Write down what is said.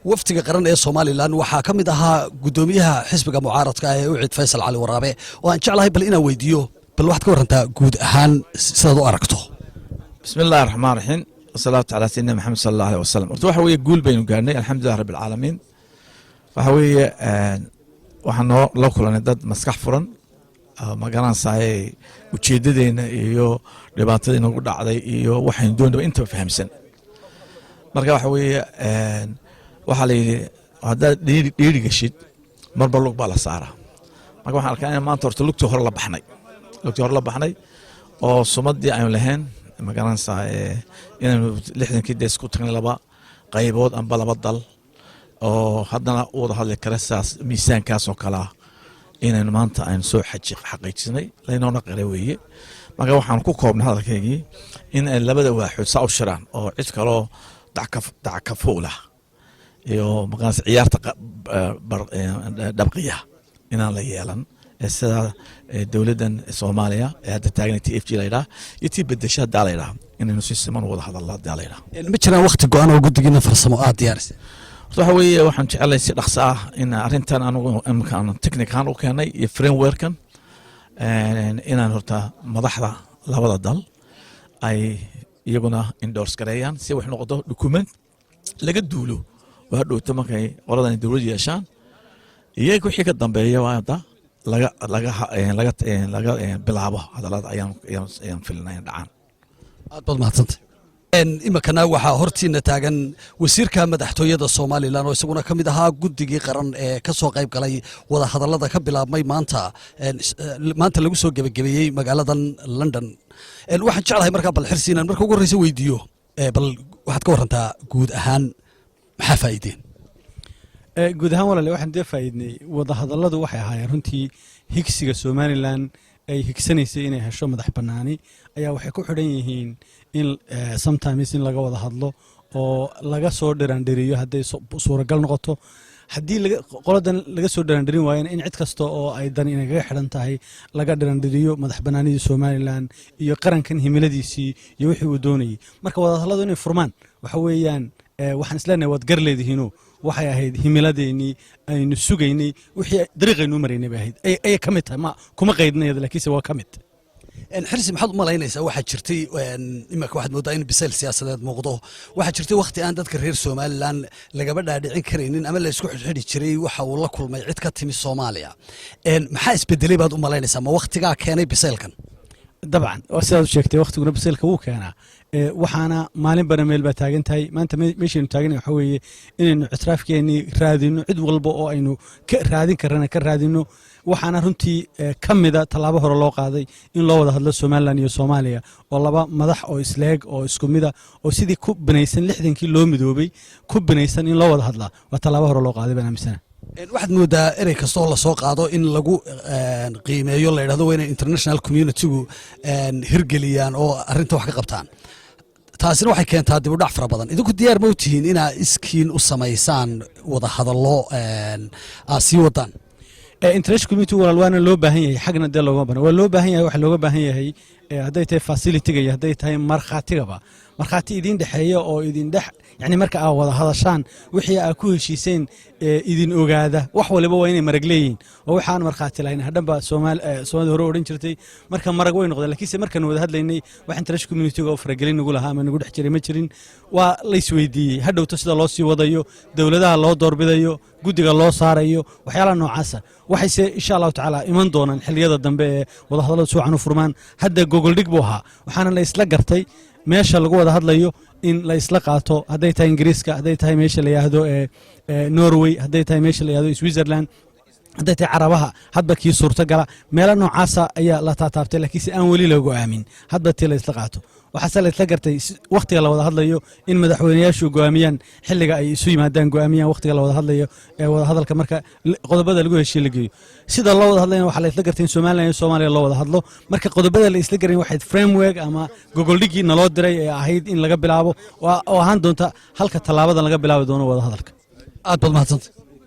waftiga qaran ee Soomaaliland waxa kamid ahaa gudoomiyaha xisbiga mucaaradka ee Ucid Faysal Cali Waraabe oo aan jeclahay bal inaan weydiiyo bal waxaad ka warantaa guud ahaan sidaad u aragto. Bismillahir Rahmanir Rahiim. Wassalatu ala sayyidina Muhammad sallallahu alayhi wasallam. Waxa weeye guul baynu gaarnay alxamdulillaah rabbil caalamiin. Waxa weeye waxaan la kulanay dad maskax furan ma garanaysaa ujeedadeena iyo dhibaatada inagu dhacday iyo waxaan doonayay inta fahamsan. Marka waxa weeye waxa la yiri hada dhiiri gashid marba lug baa la saaraa. Marka waxaan arkaa in maanta horta lugta hore la baxnay oo sumadii aynu lahayn ma garanaysaa inaynu 60 dees ku tagnay laba qaybood amba laba dal oo haddana wada hadli kara saas miisaankaas oo kala inaynu maanta aynu soo xaqiijinay laynoona qare weeye. Marka waxaan ku koobnay hadalkaygii in ay labada waaxood saa u shiraan oo cid kaloo dacka fuula iyo maqaas ciyaarta dhabqiya inaan la yeelan sida dawladdan Soomaaliya ee hadda taagan TFG layra iyo tii bedesha daalayra inaynu si siman wada hadalada daalayra ma jiraan waqti go'an oo guddigiina farsamo aad diyaarisay. waxa weeye waxaan jecelahay si dhaqso ah in arintan anigu imkaan technical u keenay iyo frameworkan inaan horta madaxda labada dal ay iyaguna endorse gareeyaan si wax noqdo document laga duulo waa dhowto markay qoradan dawladda yeeshaan iyagu wixii ka dambeeya waa laga bilaabo hadalada ayaan filnay dhacaan. aad baad mahadsantahay. imakana waxaa hortiina taagan wasiirka madaxtooyada Soomaaliland oo isaguna kamid ahaa guddigii qaran ee ka soo qayb galay wada hadallada ka bilaabmay maanta lagu soo gabagabeeyay magaaladan London. waxaan jeclahay markaa bal xirsiinaan marka ugu horeysa weydiiyo bal waxaad ka warantaa guud ahaan maxaa faa'iideen. guud ahaan walaal waxaan dee faa'iidnay wada hadalladu waxay ahaayeen runtii higsiga Soomaaliland ay higsanaysay inay hesho madax banaani ayaa waxay ku xidhan yihiin in sometimes in laga wada hadlo oo laga soo dhiraandhiriyo haday suuragal noqoto haddii qoladan laga soo dhiraandhirin waayeen in cid kasta oo ay dan inaga xidhan tahay laga dhiraandhiriyo madax banaanida Soomaaliland iyo qarankan himiladiisii iyo wixii uu doonayay. marka wada hadalladu inay furmaan waxa weeyaan waxaan isleenahay waad gar leedihiinoo waxay ahayd himiladeennii aynu sugaynay wixii dariiqaynu maraynay bay ahayd ay ka mid tahay ma kuma qaydnayada laakiinse waa ka mid. xirsi maxaad u malaynaysaa waxaa jirtay imaka waxaad moodaa in bisayl siyaasadeed muuqdo waxaa jirtay waqti aan dadka reer Soomaaliland lagaba dhaadhicin karaynin ama la isku xidhi jiray waxa uu la kulmay cid ka timi Soomaaliya. maxaa isbedelay baad u malaynaysaa ma waqtigaa keenay bisaylkan. dabcan sidaad sheegtay waqtiguna bisaylka wuu keenaa waxaana maalin bana meel baa taagan tahay maanta meeshaynu taaganahay waxa weeye inaynu ictiraafkeennii raadino cid walba oo aynu ka raadin karana ka raadino waxaana runtii ka mida tallaabo hore loo qaaday in loo wada hadlo Soomaaliland iyo Soomaaliya oo laba madax oo isleeg oo isku mida oo sidii ku binaysan 60kii loo midoobay ku binaysan in loo wada hadlaa waa tallaabo hore loo qaaday baan aaminsanahay. waxaad moodaa erey kasta oo la soo qaado in lagu qiimeeyo la yiraahdo waa inay international community-gu hirgeliyaan oo arrinta wax ka qabtaan. taasina waxay keentaa dib u dhac fara badan. idinku diyaar ma u tihiin inaad iskiin u samaysaan wada hadallo sii wadaan. international community waana loo baahan yahay xagna dee loogama baahan waa loo baahan yahay waxa looga baahan yahay hadday tahay facility-ga iyo hadday tahay markhaatigaba markhaati idin dhexeeya oo idin dhex yani marka aad wada hadashaan wixii aad ku heshiiseen idin ogaada wax waliba waa inay marag leeyihiin oo waxaan markhaati lahayn hadhanba Soomaalida hore odhan jirtay marka marag way noqdeen laakiinse markaan wada hadlaynay wax international community-ga oo faragelin nagu lahaa ama nagu dhex jiray ma jirin waa la isweydiiyey hadhowto sida loo sii wadayo dawladaha loo doorbidayo guddiga loo saarayo waxyaalaha noocaasa waxayse insha Allah tacaala iman doonaan xilliyada dambe ee wada hadalladu soo canu furmaan hadda gogol dhig buu ahaa waxaana la isla gartay meesha lagu wada hadlayo in la isla qaato hadday tahay Ingiriiska hadday tahay meesha la yiraahdo Norway hadday tahay meesha la yiraahdo Switzerland hadday tahay Carabaha hadba kii suurtagala meelo noocaasa ayaa la taataabtay laakiinse aan weli lagu aamin hadba tii la isla qaato waxaa la isla gartay waqtiga la wada hadlayo in madaxweynayaashu go'aamiyaan xilliga ay isu yimaadaan go'aamiyaan waqtiga la wada hadlayo ee wada hadalka marka qodobada lagu heshiis la geeyo sida loo wada hadlayna waxa la isla gartay in Soomaaliland iyo Soomaaliya loo wada hadlo marka qodobada la isla garin waxay framework ama gogoldhigii naloo diray ee ahayd in laga bilaabo oo ahaan doonta halka talaabadan laga bilaabi doono wada hadalka. aad baad mahadsantahay.